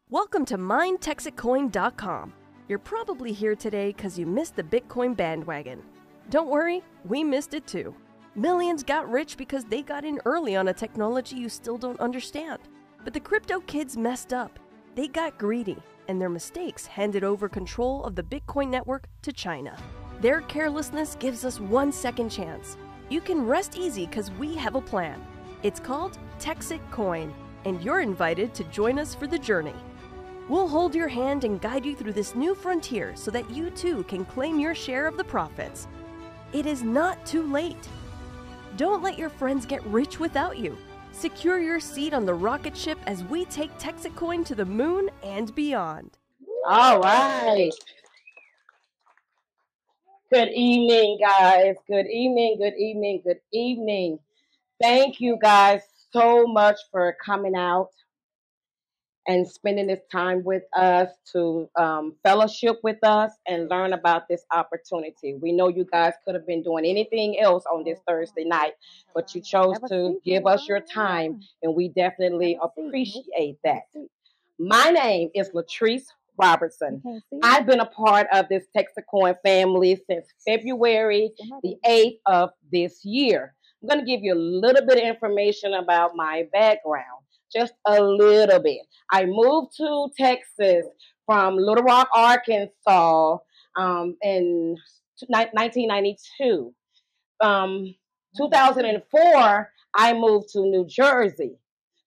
Welcome to MineTexitCoin.com. You're probably here today because you missed the Bitcoin bandwagon. Don't worry, we missed it too. Millions got rich because they got in early on a technology you still don't understand. But the crypto kids messed up. They got greedy, and their mistakes handed over control of the Bitcoin network to China. Their carelessness gives us one second chance. You can rest easy because we have a plan. It's called TexitCoin, and you're invited to join us for the journey. We'll hold your hand and guide you through this new frontier so that you too can claim your share of the profits. It is not too late. Don't let your friends get rich without you. Secure your seat on the rocket ship as we take TexitCoin to the moon and beyond. All right. Good evening, guys. Good evening, good evening, good evening. Thank you guys so much for coming out and spending this time with us to fellowship with us and learn about this opportunity. We know you guys could have been doing anything else on this Thursday night, but you chose to give us your time, and we definitely appreciate that. My name is Latrice Robertson. I've been a part of this TexitCoin family since February the 8th of this year. I'm going to give you a little bit of information about my background, just a little bit. I moved to Texas from Little Rock, Arkansas in 1992. 2004, I moved to New Jersey.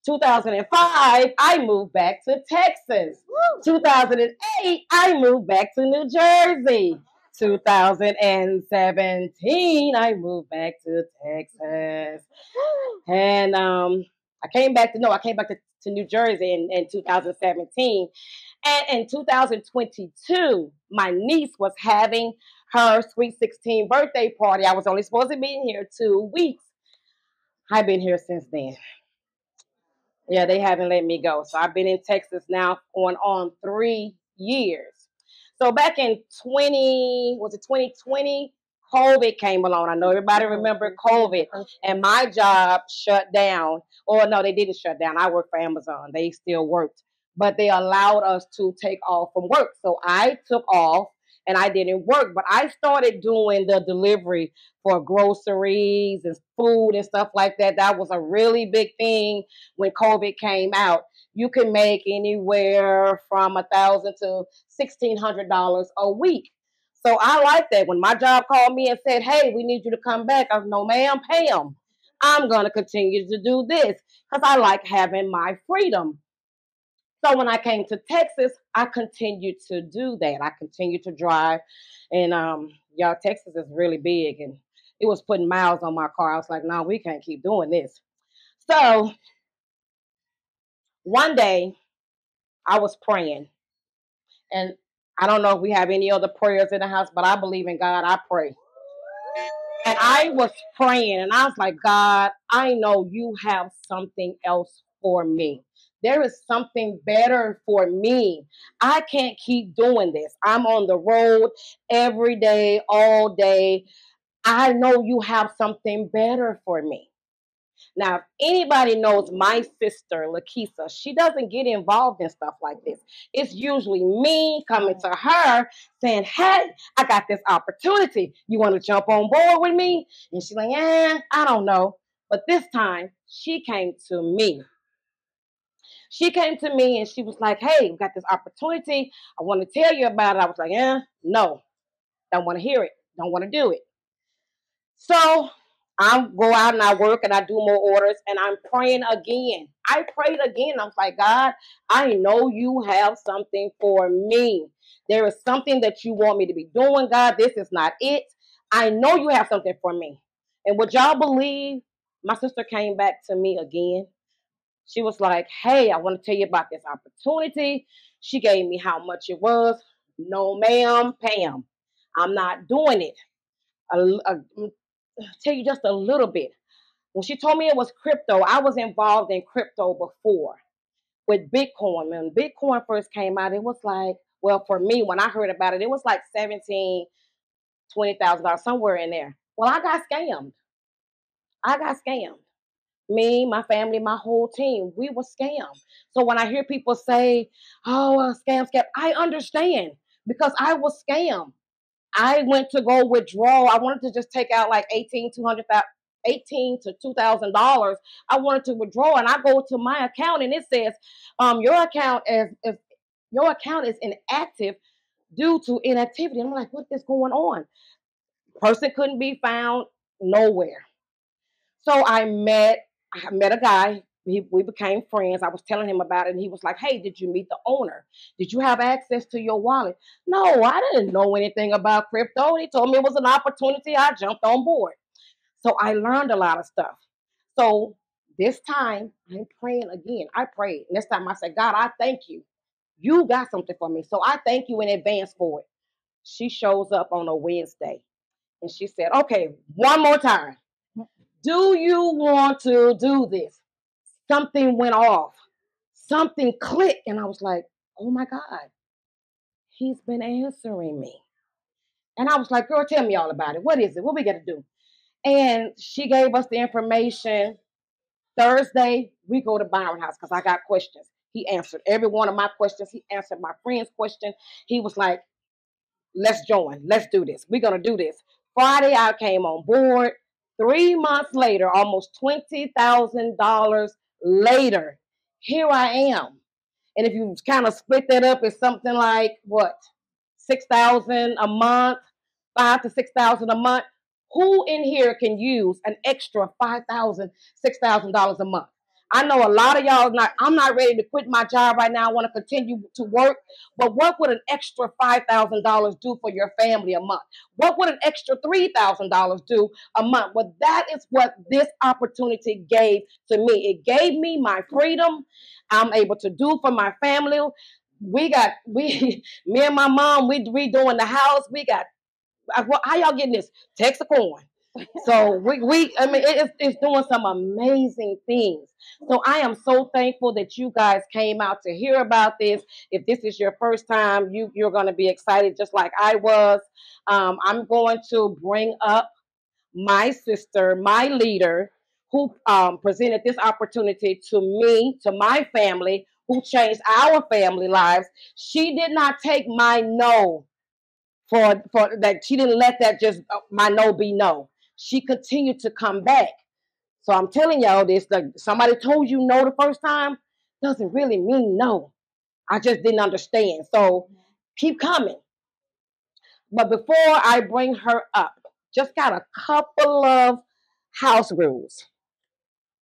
2005, I moved back to Texas. 2008, I moved back to New Jersey. 2017, I moved back to Texas. And I came back to New Jersey in 2017. And in 2022, my niece was having her Sweet 16 birthday party. I was only supposed to be in here 2 weeks. I've been here since then. Yeah, they haven't let me go. So I've been in Texas now going on 3 years. So back in 2020, COVID came along. I know everybody remember COVID, and my job shut down. Or no, they didn't shut down. I work for Amazon. They still worked, but they allowed us to take off from work. So I took off and I didn't work, but I started doing the delivery for groceries and food and stuff like that. That was a really big thing when COVID came out. You can make anywhere from $1,000 to $1,600 a week. So I like that. When my job called me and said, "Hey, we need you to come back," I was, "No, ma'am, pay them. I'm going to continue to do this because I like having my freedom." So when I came to Texas, I continued to do that. I continued to drive, and y'all, Texas is really big, and it was putting miles on my car. I was like, "No, we can't keep doing this." So one day I was praying, and I don't know if we have any other prayers in the house, but I believe in God. I pray. And I was praying, and I was like, "God, I know you have something else for me. There is something better for me. I can't keep doing this. I'm on the road every day, all day. I know you have something better for me." Now, if anybody knows my sister, Lakisa, she doesn't get involved in stuff like this. It's usually me coming to her saying, "Hey, I got this opportunity. You want to jump on board with me?" And she's like, "I don't know." But this time, she came to me. She came to me and she was like, "Hey, we got this opportunity. I want to tell you about it." I was like, "No, don't want to hear it. Don't want to do it." So I go out and I work and I do more orders and I'm praying again. I prayed again. I was like, "God, I know you have something for me. There is something that you want me to be doing, God. This is not it. I know you have something for me." And would y'all believe my sister came back to me again? She was like, "Hey, I want to tell you about this opportunity." She gave me how much it was. "No, ma'am, Pam, I'm not doing it. Tell you just a little bit. When she told me it was crypto, I was involved in crypto before with Bitcoin. When Bitcoin first came out, it was like, well, for me, when I heard about it, it was like $17,000, $20,000, somewhere in there. Well, I got scammed. I got scammed. Me, my family, my whole team, we were scammed. So when I hear people say, "Oh, scam, scam," I understand because I was scammed. I went to go withdraw. I wanted to just take out like 18 to $2,000. I wanted to withdraw, and I go to my account, and it says, your account is inactive due to inactivity. And I'm like, what is going on? Person couldn't be found nowhere. So I met a guy. We became friends. I was telling him about it, and he was like, "Hey, did you meet the owner? Did you have access to your wallet?" No, I didn't know anything about crypto. He told me it was an opportunity. I jumped on board. So I learned a lot of stuff. So this time I'm praying again. I prayed. And this time I said, God, I thank you. You got something for me. So I thank you in advance for it. She shows up on a Wednesday and she said, okay, one more time. Do you want to do this? Something went off. Something clicked. And I was like, oh my God, he's been answering me. And I was like, girl, tell me all about it. What is it? What we got to do? And she gave us the information. Thursday, we go to Byron House because I got questions. He answered every one of my questions. He answered my friend's question. He was like, let's join. Let's do this. We're going to do this. Friday, I came on board. 3 months later, almost $20,000 later, here I am. And if you kind of split that up, it's something like, what, 6,000 a month, 5 to 6,000 a month. Who in here can use an extra $5,000, $6,000 a month? I know a lot of y'all I'm not ready to quit my job right now. I want to continue to work. But what would an extra $5,000 do for your family a month? What would an extra $3,000 do a month? Well, that is what this opportunity gave to me. It gave me my freedom. I'm able to do for my family. Me and my mom, we redoing the house. We got, how y'all getting this? TexitCoin. So it's doing some amazing things. So I am so thankful that you guys came out to hear about this. If this is your first time, you're going to be excited just like I was. I'm going to bring up my sister, my leader, who presented this opportunity to me, to my family, who changed our family lives. She did not take my no for that. She didn't let that just my no be no. She continued to come back. So I'm telling y'all this, like somebody told you no the first time doesn't really mean no. I just didn't understand. So keep coming. But before I bring her up, just got a couple of house rules.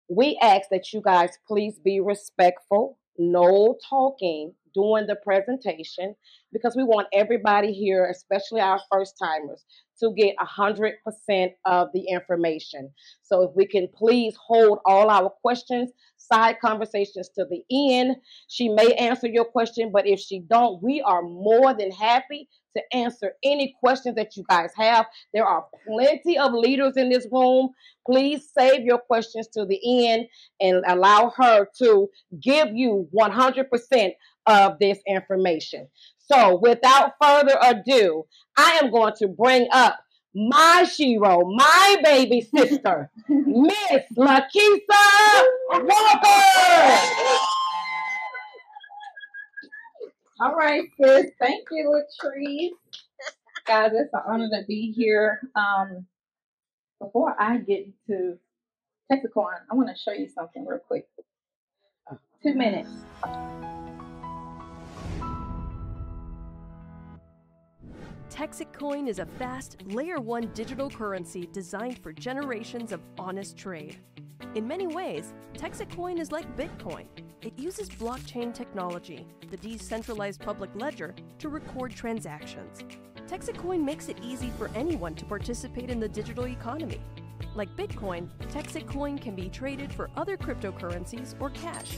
We ask that you guys please be respectful, no talking during the presentation, because we want everybody here, especially our first timers, to get 100% of the information. So if we can please hold all our questions, side conversations to the end. She may answer your question, but if she don't, we are more than happy to answer any questions that you guys have. There are plenty of leaders in this room. Please save your questions to the end and allow her to give you 100% of this information. So without further ado, I am going to bring up my shero, my baby sister, Miss Lakeisha Walker. All right, sis. Thank you, Latrice. Guys, it's an honor to be here. Before I get to TexitCoin, I want to show you something real quick. 2 minutes. TexitCoin is a fast, Layer 1 digital currency designed for generations of honest trade. In many ways, TexitCoin is like Bitcoin. It uses blockchain technology, the decentralized public ledger, to record transactions. TexitCoin makes it easy for anyone to participate in the digital economy. Like Bitcoin, TexitCoin can be traded for other cryptocurrencies or cash.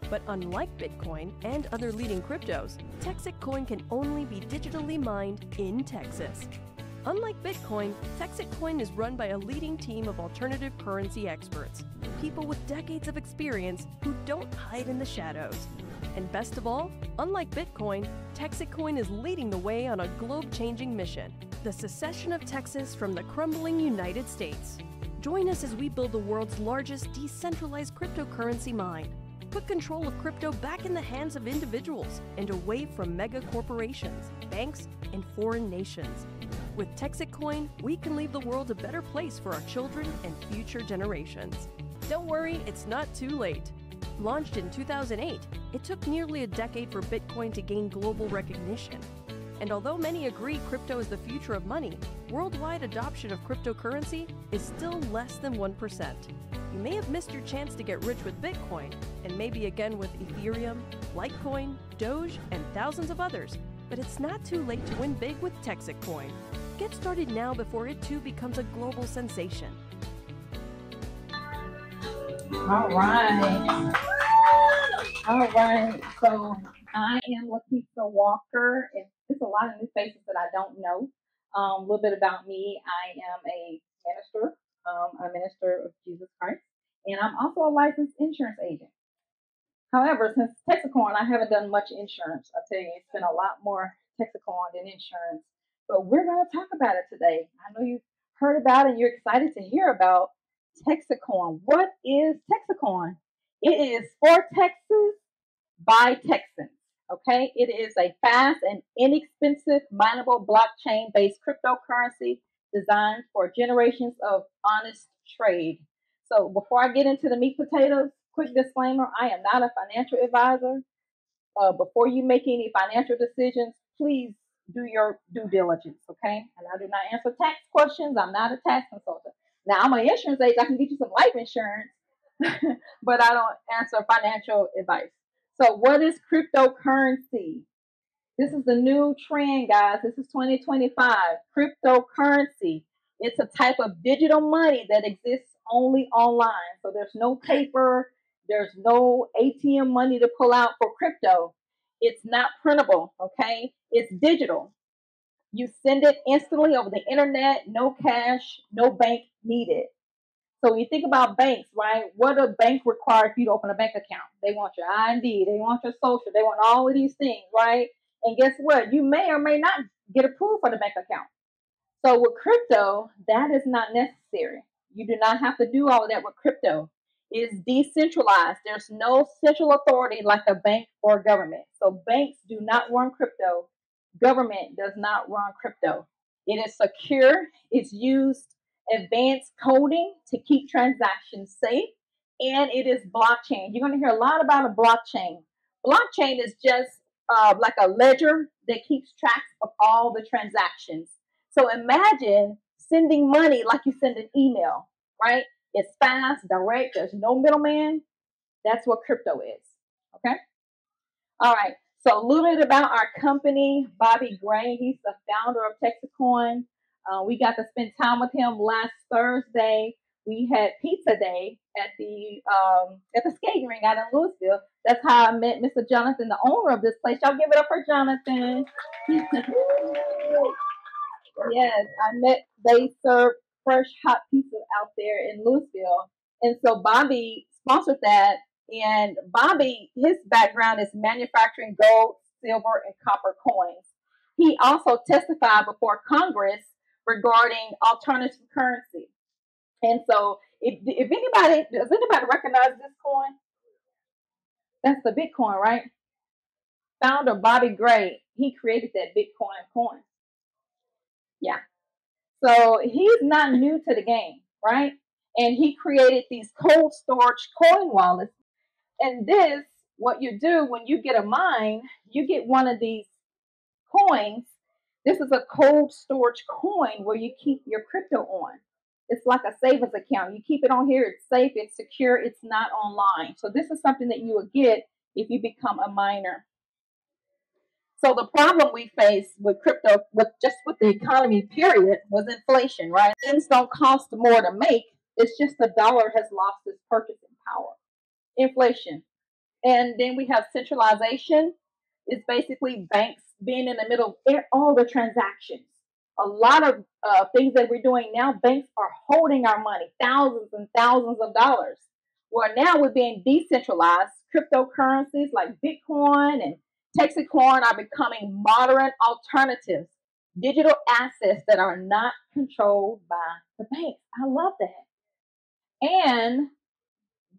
But unlike Bitcoin and other leading cryptos, TexitCoin can only be digitally mined in Texas. Unlike Bitcoin, TexitCoin is run by a leading team of alternative currency experts, people with decades of experience who don't hide in the shadows. And best of all, unlike Bitcoin, TexitCoin is leading the way on a globe-changing mission, the secession of Texas from the crumbling United States. Join us as we build the world's largest decentralized cryptocurrency mine. Put control of crypto back in the hands of individuals and away from mega corporations, banks, and foreign nations. With TexitCoin, we can leave the world a better place for our children and future generations. Don't worry, it's not too late. Launched in 2008, it took nearly a decade for Bitcoin to gain global recognition. And although many agree crypto is the future of money, worldwide adoption of cryptocurrency is still less than 1%. You may have missed your chance to get rich with Bitcoin, and maybe again with Ethereum, Litecoin, Doge, and thousands of others, but it's not too late to win big with TexitCoin. Get started now before it too becomes a global sensation. All right. So I am Lakeisha Walker. It's a lot of new faces that I don't know. A little bit about me. I am a minister of Jesus Christ, and I'm also a licensed insurance agent. However, since TexitCoin, I haven't done much insurance. I tell you, it's been a lot more TexitCoin than insurance. But we're going to talk about it today. I know you've heard about it and you're excited to hear about TexitCoin. What is TexitCoin? It is for Texas by Texans. Okay, it is a fast and inexpensive mineable blockchain-based cryptocurrency designed for generations of honest trade. So before I get into the meat potatoes, quick disclaimer, I am not a financial advisor. Before you make any financial decisions, please do your due diligence, okay? And I do not answer tax questions. I'm not a tax consultant. Now, I'm an insurance agent. I can get you some life insurance, but I don't answer financial advice. So what is cryptocurrency? This is the new trend, guys. This is 2025. Cryptocurrency. It's a type of digital money that exists only online. So there's no paper. There's no ATM money to pull out for crypto. It's not printable, okay? It's digital. You send it instantly over the internet, no cash, no bank needed. So when you think about banks, right? What do banks require for you to open a bank account? They want your ID, they want your social, they want all of these things, right? And guess what? You may or may not get approved for the bank account. So with crypto, that is not necessary. You do not have to do all of that with crypto. It is decentralized. There's no central authority like a bank or government. So banks do not run crypto. Government does not run crypto. It is secure. It's used advanced coding to keep transactions safe, and it is blockchain. You're going to hear a lot about a blockchain. Blockchain is just like a ledger that keeps track of all the transactions. So imagine sending money like you send an email, right? It's fast, direct, there's no middleman. That's what crypto is, okay? All right, so a little bit about our company. Bobby Gray, he's the founder of TexitCoin. We got to spend time with him last Thursday. We had pizza day at the skating rink out in Louisville. That's how I met Mr. Jonathan, the owner of this place. Y'all give it up for Jonathan. Yes, they serve fresh hot pizza out there in Louisville. And so Bobby sponsored that. And Bobby, his background is manufacturing gold, silver, and copper coins. He also testified before Congress regarding alternative currency. And so if anybody, does anybody recognize this coin? That's the Bitcoin, right? Founder Bobby Gray, he created that Bitcoin coin. Yeah. So he's not new to the game, right? And he created these cold storage coin wallets. And this, what you do when you get a mine, you get one of these coins. This is a cold storage coin where you keep your crypto on. It's like a savings account. You keep it on here. It's safe. It's secure. It's not online. So this is something that you will get if you become a miner. So the problem we face with crypto, with the economy, period, was inflation, right? Things don't cost more to make. It's just the dollar has lost its purchasing power. Inflation. And then we have centralization. It's basically banks being in the middle of all the transactions. A lot of things that we're doing now, banks are holding our money, thousands and thousands of dollars. Well, now we're being decentralized. Cryptocurrencies like Bitcoin and TexitCoin are becoming modern alternatives, digital assets that are not controlled by the banks. I love that. And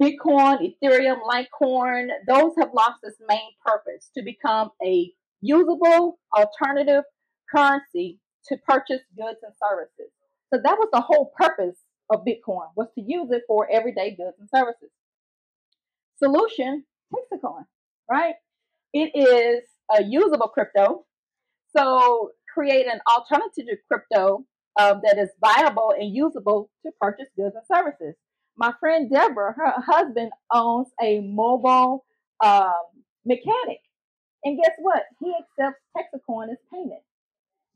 Bitcoin, Ethereum, Litecoin, those have lost its main purpose to become a usable alternative currency to purchase goods and services. So that was the whole purpose of Bitcoin, was to use it for everyday goods and services. Solution, TexitCoin, right? It is a usable crypto. So create an alternative to crypto that is viable and usable to purchase goods and services. My friend Deborah, her husband owns a mobile mechanic. And guess what? He accepts TexitCoin as payment.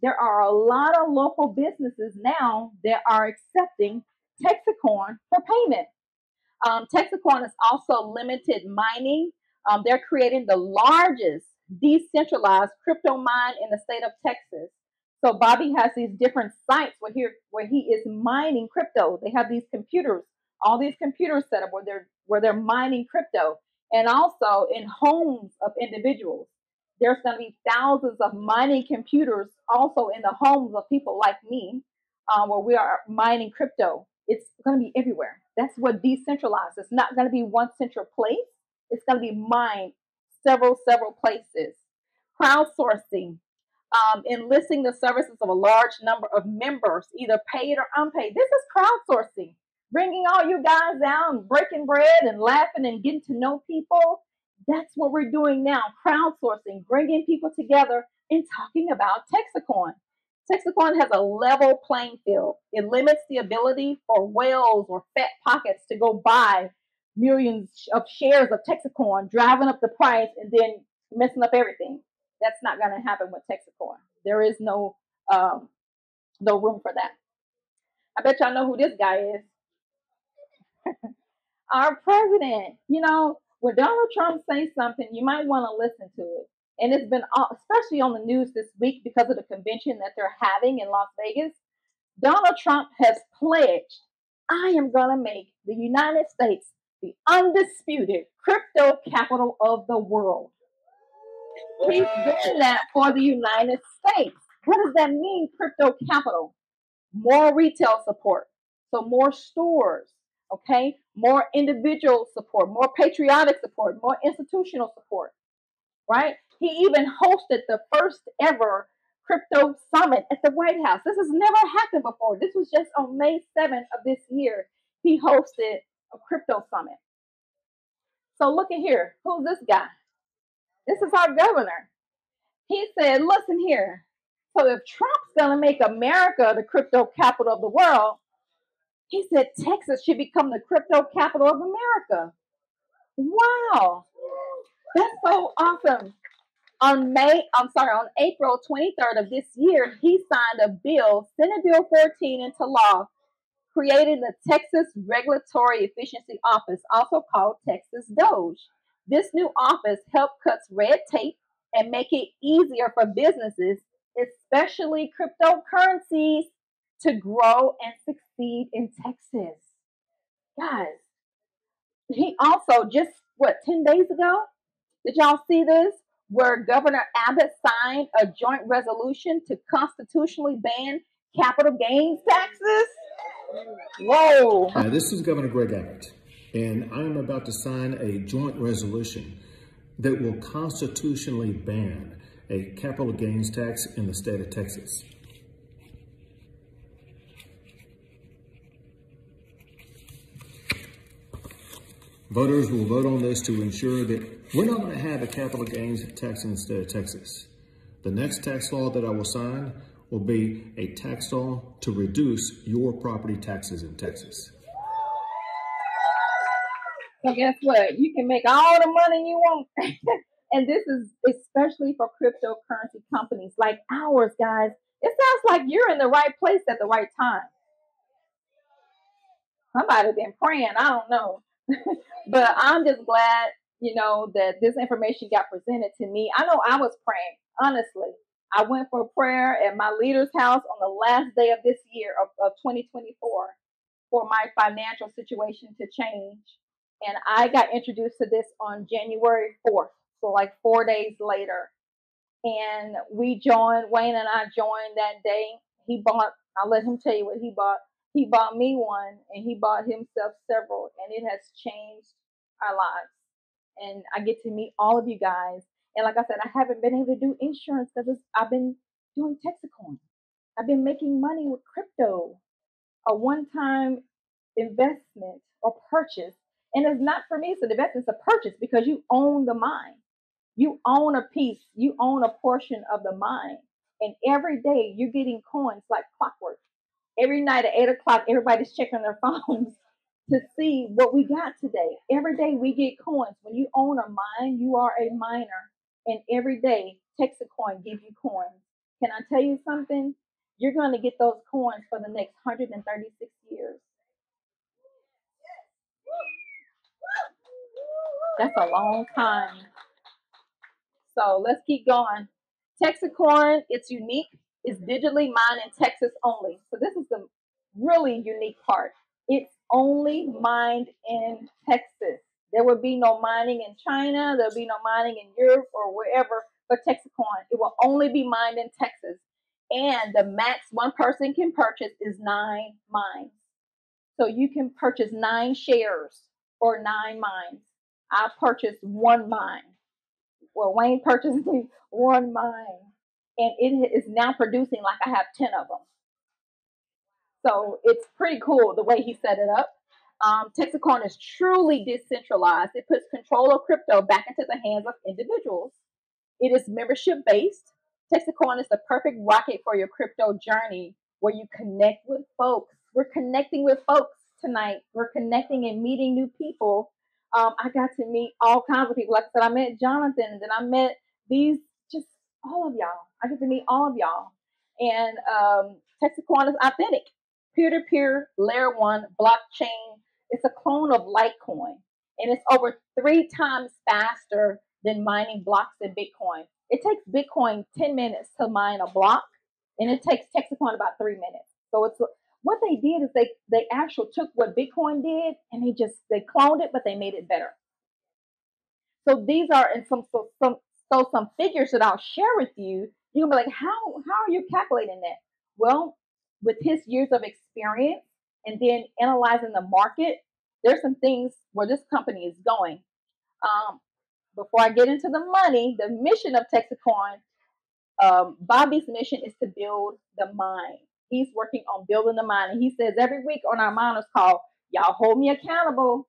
There are a lot of local businesses now that are accepting TexitCoin for payment. TexitCoin is also limited mining. They're creating the largest decentralized crypto mine in the state of Texas. So Bobby has these different sites where he is mining crypto. They have these computers, all these computers set up where they're mining crypto, and also in homes of individuals. There's going to be thousands of mining computers also in the homes of people like me, where we are mining crypto. It's going to be everywhere. That's what decentralized. It's not going to be one central place. It's going to be mined several places. Crowdsourcing, enlisting the services of a large number of members, either paid or unpaid. This is crowdsourcing. Bringing all you guys out and breaking bread and laughing and getting to know people. That's what we're doing now. Crowdsourcing, bringing people together and talking about TexitCoin. TexitCoin has a level playing field. It limits the ability for whales or fat pockets to go buy millions of shares of TexitCoin, driving up the price and then messing up everything. That's not going to happen with TexitCoin. There is no room for that. I bet y'all know who this guy is. Our president. You know, when Donald Trump says something, you might want to listen to it. And it's been, especially on the news this week because of the convention that they're having in Las Vegas. Donald Trump has pledged, I am going to make the United States the undisputed crypto capital of the world. He's doing that for the United States. What does that mean, crypto capital? More retail support. So more stores, okay? More individual support, more patriotic support, more institutional support, right? He even hosted the first ever crypto summit at the White House. This has never happened before. This was just on May 7th of this year. He hosted a crypto summit. So look at here. Who's this guy? This is our governor. He said, listen here. So if Trump's going to make America the crypto capital of the world, he said Texas should become the crypto capital of America. Wow. That's so awesome. On April 23rd of this year, he signed a bill, Senate Bill 14, into law, creating the Texas Regulatory Efficiency Office, also called Texas DOGE. This new office helps cut red tape and make it easier for businesses, especially cryptocurrencies, to grow and succeed in Texas. Guys, he also just, 10 days ago? Did y'all see this? Where Governor Abbott signed a joint resolution to constitutionally ban capital gains taxes? Whoa. Hi, this is Governor Greg Abbott, and I am about to sign a joint resolution that will constitutionally ban a capital gains tax in the state of Texas. Voters will vote on this to ensure that we're not going to have a capital gains tax in the state of Texas. The next tax law that I will sign will be a tax law to reduce your property taxes in Texas. So guess what? You can make all the money you want. And this is especially for cryptocurrency companies like ours, guys. It sounds like you're in the right place at the right time. Somebody's been praying. I don't know. But I'm just glad, that this information got presented to me. I know I was praying, honestly. I went for prayer at my leader's house on the last day of this year of 2024 for my financial situation to change. And I got introduced to this on January 4th, so like 4 days later. And Wayne and I joined that day. He bought, I'll let him tell you what he bought. He bought me one, and he bought himself several, and it has changed our lives. And I get to meet all of you guys. And like I said, I haven't been able to do insurance because I've been doing TexitCoin. I've been making money with crypto, a one-time investment or purchase. And it's not for me, it's an investment, it's a purchase because you own the mine. You own a piece, you own a portion of the mine. And every day you're getting coins like clockwork. Every night at 8 o'clock, everybody's checking their phones to see what we got today. Every day we get coins. When you own a mine, you are a miner. And every day, TexitCoin gives you coins. Can I tell you something? You're going to get those coins for the next 136 years. That's a long time. So let's keep going. TexitCoin, it's unique. It's digitally mined in Texas only. So this is the really unique part. It's only mined in Texas. There will be no mining in China. There'll be no mining in Europe or wherever for TexitCoin. It will only be mined in Texas. And the max one person can purchase is 9 mines. So you can purchase 9 shares or 9 mines. I purchased 1 mine. Well, Wayne purchased me 1 mine. And it is now producing like I have 10 of them. So it's pretty cool the way he set it up. TexitCoin is truly decentralized. It puts control of crypto back into the hands of individuals. It is membership based. TexitCoin is the perfect rocket for your crypto journey where you connect with folks. We're connecting with folks tonight. We're connecting and meeting new people. I got to meet all kinds of people. Like I said, I met Jonathan, and then I met these, just all of y'all. I get to meet all of y'all. And TexitCoin is authentic. Peer-to-peer, layer 1, blockchain. It's a clone of Litecoin. And it's over 3 times faster than mining blocks in Bitcoin. It takes Bitcoin 10 minutes to mine a block, and it takes TexitCoin about 3 minutes. So it's what they did is they actually took what Bitcoin did and they cloned it, but they made it better. So these are some figures that I'll share with you. You'll be like, how are you calculating that? Well, with his years of experience and then analyzing the market, there's some things where this company is going. Before I get into the money, the mission of TexitCoin, Bobby's mission is to build the mine. He's working on building the mine. And he says every week on our miners call, y'all hold me accountable.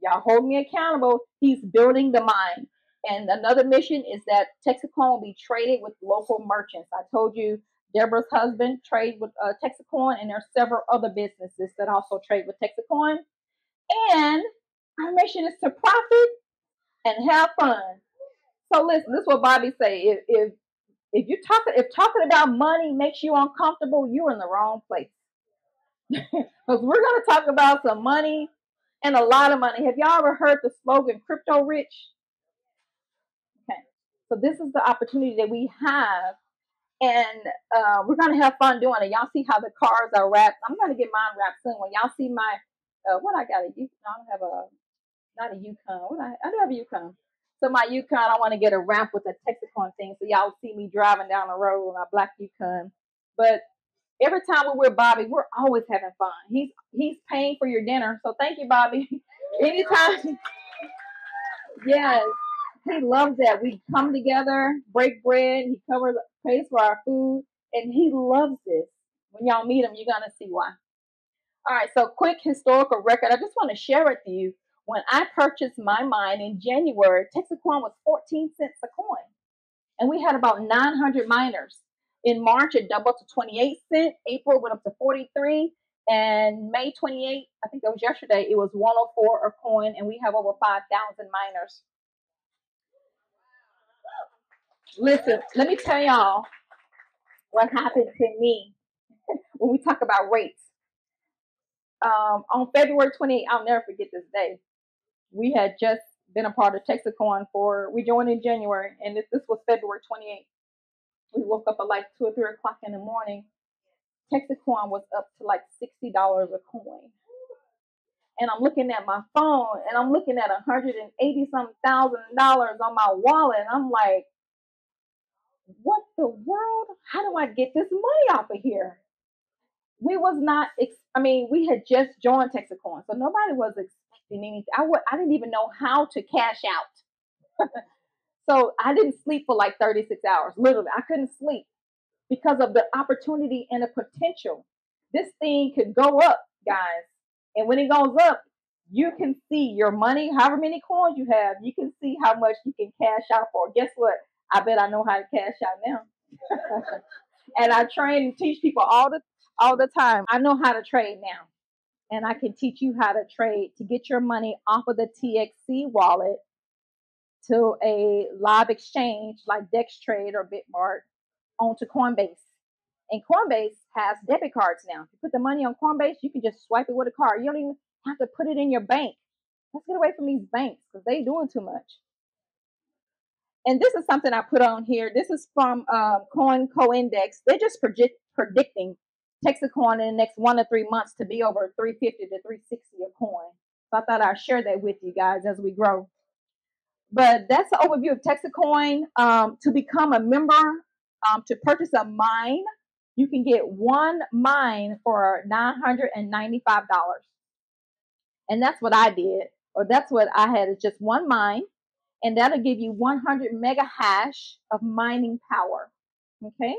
Y'all hold me accountable. He's building the mine. And another mission is that TexitCoin will be traded with local merchants. I told you Deborah's husband trade with TexitCoin, and there's several other businesses that also trade with TexitCoin. And our mission is to profit and have fun. So listen, this is what Bobby say. If talking about money makes you uncomfortable, you're in the wrong place. Because we're going to talk about some money and a lot of money. Have y'all ever heard the slogan "Crypto Rich"? Okay, so this is the opportunity that we have, and we're going to have fun doing it. Y'all see how the cars are wrapped? I'm going to get mine wrapped soon. When y'all see my what I got, I don't have not a Yukon. I do have a Yukon. So my Yukon, I want to get a wrap with a TexitCoin thing, so y'all see me driving down the road with my black Yukon. But every time we're with Bobby, we're always having fun. He's paying for your dinner, so thank you, Bobby. Anytime, yes, he loves that. We come together, break bread. He pays for our food, and he loves this. When y'all meet him, you're gonna see why. All right, so quick historical record. I just want to share with you. When I purchased my mine in January, TexitCoin was 14 cents a coin. And we had about 900 miners. In March, it doubled to 28 cents. April went up to 43. And May 28, I think that was yesterday, it was 104 a coin. And we have over 5,000 miners. Listen, let me tell y'all what happened to me when we talk about rates. On February 28th, I'll never forget this day. We had just been a part of TexitCoin we joined in January, and this was February 28th. We woke up at like 2 or 3 o'clock in the morning. TexitCoin was up to like $60 a coin. And I'm looking at my phone, and I'm looking at $180-some thousand on my wallet, and I'm like, what the world? How do I get this money off of here? we was not, we had just joined TexitCoin, so nobody was expecting anything. I didn't even know how to cash out. So I didn't sleep for like 36 hours. Literally, I couldn't sleep because of the opportunity and the potential. This thing could go up, guys. And when it goes up, you can see your money, however many coins you have, you can see how much you can cash out for. Guess what? I bet I know how to cash out now. And I train and teach people all the time. I know how to trade now. And I can teach you how to trade to get your money off of the TXC wallet to a live exchange like DexTrade or Bitmart onto Coinbase. And Coinbase has debit cards now. If you put the money on Coinbase, you can just swipe it with a card. You don't even have to put it in your bank. Let's get away from these banks because they're doing too much. And this is something I put on here. This is from CoinCo-Index. They're just predicting TexitCoin in the next 1 to 3 months to be over 350 to 360 a coin. So I thought I'd share that with you guys as we grow. But that's the overview of TexitCoin. To become a member, to purchase a mine, you can get one mine for $995. And that's what I did, or that's what I had, is just one mine. And that'll give you 100 mega hash of mining power. Okay.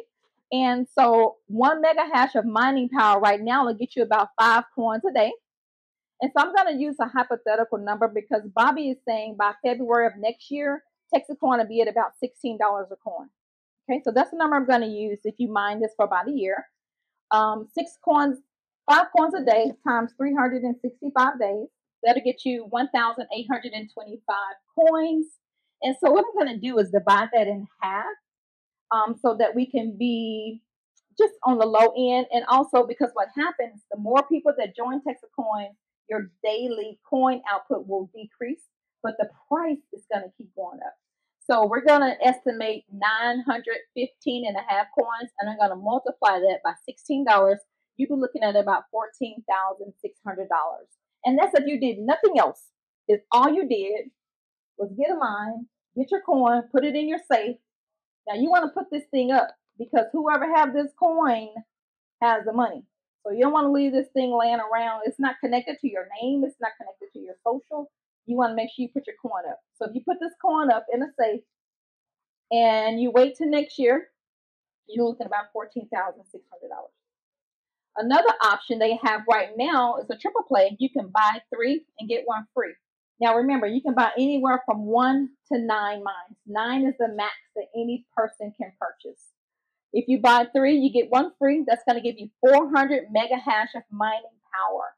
And so 1 mega hash of mining power right now will get you about 5 coins a day. And so I'm going to use a hypothetical number because Bobby is saying by February of next year, TexitCoin will be at about $16 a coin. Okay, so that's the number I'm going to use if you mine this for about a year. 5 coins a day times 365 days. That'll get you 1,825 coins. And so what I'm going to do is divide that in half so that we can be just on the low end. And also because what happens, the more people that join TexitCoin, your daily coin output will decrease, but the price is going to keep going up. So we're going to estimate 915 and a half coins, and I'm going to multiply that by $16. You'll be looking at about $14,600. And that's if you did nothing else. If all you did was get a mine, get your coin, put it in your safe. Now you want to put this thing up because whoever have this coin has the money. So you don't want to leave this thing laying around. It's not connected to your name. It's not connected to your social. You want to make sure you put your coin up. So if you put this coin up in a safe and you wait till next year, you're looking at about $14,600. Another option they have right now is a triple play. You can buy 3 and get 1 free. Now remember, you can buy anywhere from 1 to 9 mines. 9 is the max that any person can purchase. If you buy 3, you get 1 free. That's going to give you 400 mega hash of mining power.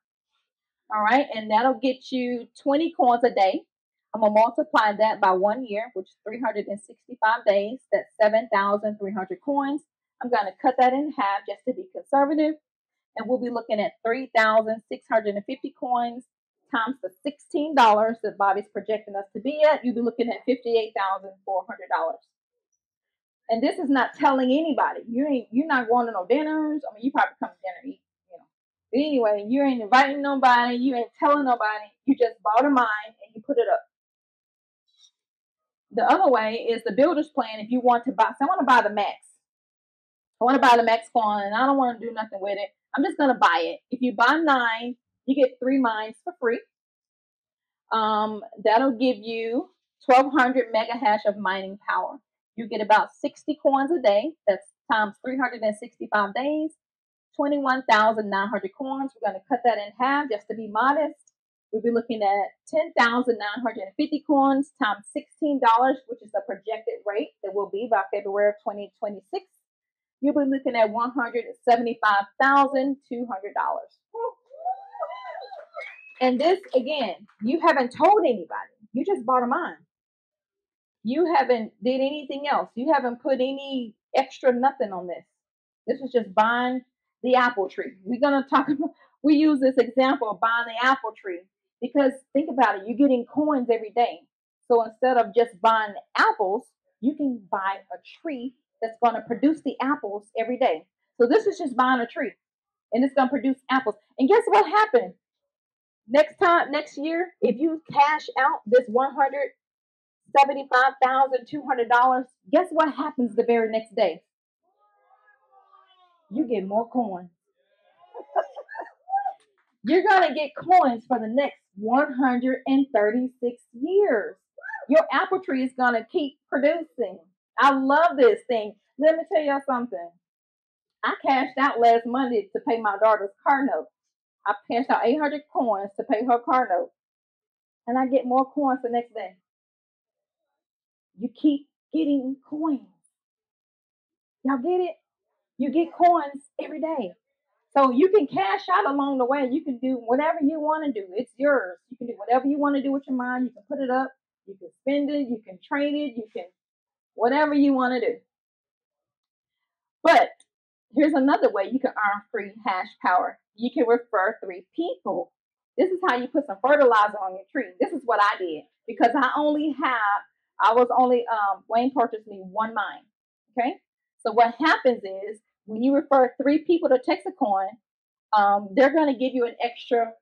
All right, and that'll get you 20 coins a day. I'm going to multiply that by 1 year, which is 365 days. That's 7,300 coins. I'm going to cut that in half just to be conservative. And we'll be looking at 3,650 coins times the $16 that Bobby's projecting us to be at. You'll be looking at $58,400. And this is not telling anybody. You're not going to no dinners. I mean, you probably come to dinner eat, you know. But anyway, you ain't inviting nobody. You ain't telling nobody. You just bought a mine and you put it up. The other way is the builder's plan. If you want to buy, so I want to buy the max. I want to buy the max coin and I don't want to do nothing with it. I'm just going to buy it. If you buy 9, you get 3 mines for free. That'll give you 1,200 mega hash of mining power. You get about 60 coins a day. That's times 365 days, 21,900 coins. We're going to cut that in half just to be modest. We'll be looking at 10,950 coins times $16, which is the projected rate that will be by February of 2026. You'll be looking at $175,200. And this, again, you haven't told anybody. You just bought a mine. You haven't did anything else. You haven't put any extra nothing on this. This is just buying the apple tree. We're going to talk about, we use this example of buying the apple tree because think about it. You're getting coins every day. So instead of just buying apples, you can buy a tree that's going to produce the apples every day. So this is just buying a tree and it's going to produce apples. And guess what happened? Next year, if you cash out this $175,200, guess what happens the very next day? You get more coins. You're going to get coins for the next 136 years. Your apple tree is going to keep producing. I love this thing. Let me tell y'all something. I cashed out last Monday to pay my daughter's car note. I cashed out 800 coins to pay her car note. And I get more coins the next day. You keep getting coins. Y'all get it? You get coins every day. So you can cash out along the way. You can do whatever you want to do. It's yours. You can do whatever you want to do with your mind. You can put it up. You can spend it. You can trade it. You can whatever you want to do. But here's another way you can earn free hash power. You can refer 3 people. This is how you put some fertilizer on your tree. This is what I did because Wayne purchased me 1 mine. Okay. So what happens is when you refer 3 people to TexitCoin, they're going to give you an extra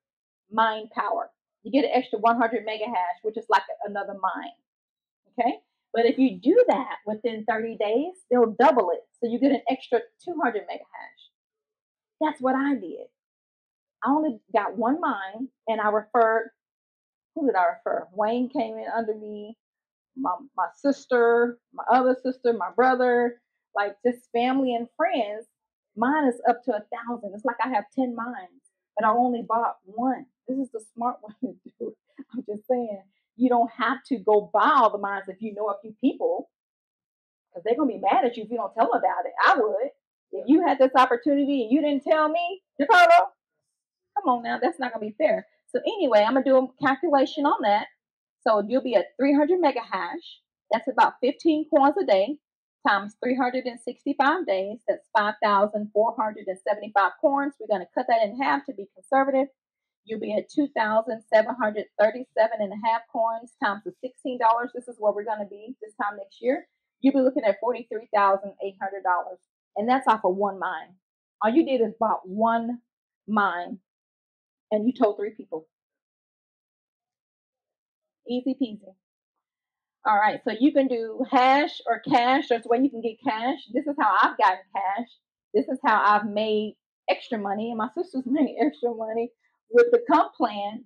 mine power. You get an extra 100 mega hash, which is like another mine. Okay. But if you do that within 30 days, they'll double it. So you get an extra 200 mega hash. That's what I did. I only got 1 mine and I referred, who did I refer? Wayne came in under me, my sister, my other sister, my brother, like just family and friends. Mine is up to 1,000. It's like I have 10 mines, but I only bought 1. This is the smart way to do it. I'm just saying, you don't have to go buy all the mines if you know a few people, because they're going to be mad at you if you don't tell them about it. I would. If you had this opportunity and you didn't tell me, Jacobo, come on now, that's not going to be fair. So anyway, I'm going to do a calculation on that. So you'll be at 300 mega hash. That's about 15 coins a day times 365 days. That's 5,475 coins. We're going to cut that in half to be conservative. You'll be at 2,737 and a half coins times the $16. This is where we're going to be this time next year. You'll be looking at $43,800. And that's off of 1 mine. All you did is bought 1 mine and you told 3 people. Easy peasy. All right, so you can do hash or cash. There's a way you can get cash. This is how I've gotten cash. This is how I've made extra money, and my sister's made extra money with the comp plan.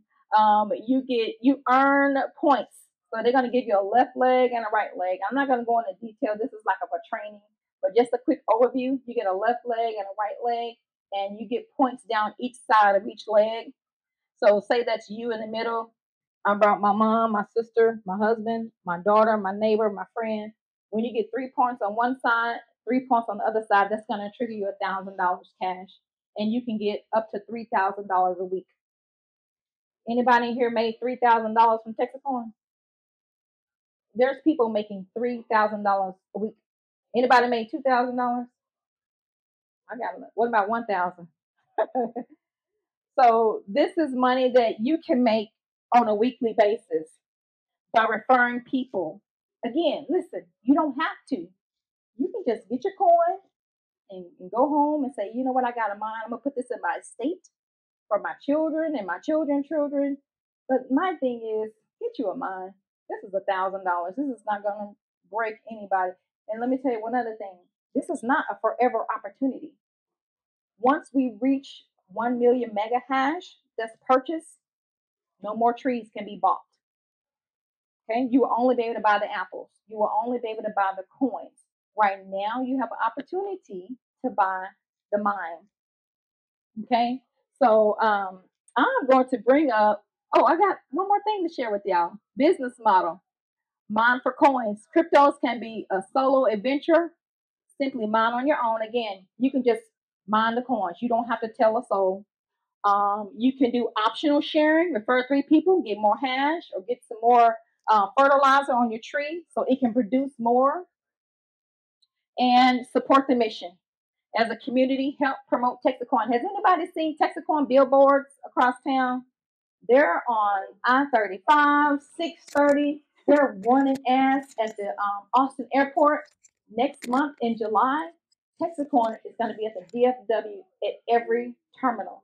You earn points. So they're going to give you a left leg and a right leg. I'm not going to go into detail. This is like a training, but just a quick overview. You get a left leg and a right leg, and you get points down each side of each leg. So say that's you in the middle. I brought my mom, my sister, my husband, my daughter, my neighbor, my friend. When you get 3 points on one side, 3 points on the other side, that's going to trigger you $1,000 cash. And you can get up to $3,000 a week. Anybody here made $3,000 from TexitCoin? There's people making $3,000 a week. Anybody made $2,000? I got it. What about 1,000? So this is money that you can make on a weekly basis by referring people. Again, listen, you don't have to. You can just get your coin and go home and say, you know what, I got a mine. I'm going to put this in my estate for my children and my children's children. But my thing is, get you a mine. This is $1,000. This is not going to break anybody. And let me tell you one other thing. This is not a forever opportunity. Once we reach 1 million mega hash that's purchased, no more trees can be bought. Okay, you will only be able to buy the apples. You will only be able to buy the coins. Right now, you have an opportunity to buy the mine. Okay, so I'm going to bring up, I got one more thing to share with y'all. Business model. Mine for coins. Cryptos can be a solo adventure. Simply mine on your own. Again, you can just mine the coins. You don't have to tell a soul. You can do optional sharing, refer 3 people, get more hash, or get some more fertilizer on your tree so it can produce more, and support the mission. As a community, help promote TexitCoin. Has anybody seen TexitCoin billboards across town? They're on I-35, 630. They're running ads at the Austin airport. Next month in July, TexitCoin is going to be at the DFW at every terminal.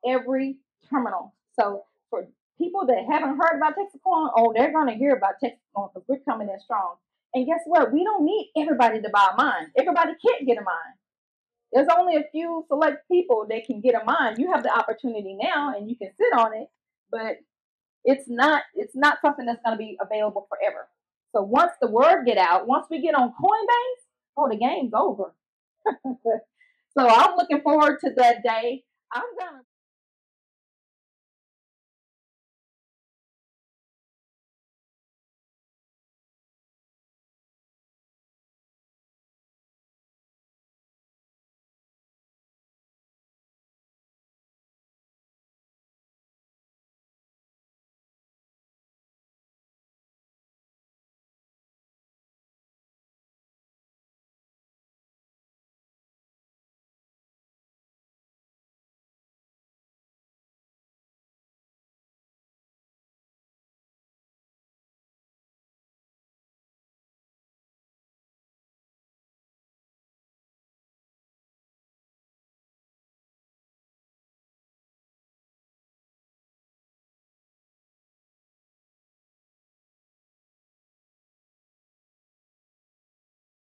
Every terminal. So for people that haven't heard about TexitCoin, they're going to hear about TexitCoin because we're coming in strong. And guess what? We don't need everybody to buy a mine. Everybody can't get a mine. There's only a few select people that can get a mine. You have the opportunity now, and you can sit on it, but it's not something that's going to be available forever. So once the word get out, once we get on Coinbase, oh, the game's over. So I'm looking forward to that day. I'm gonna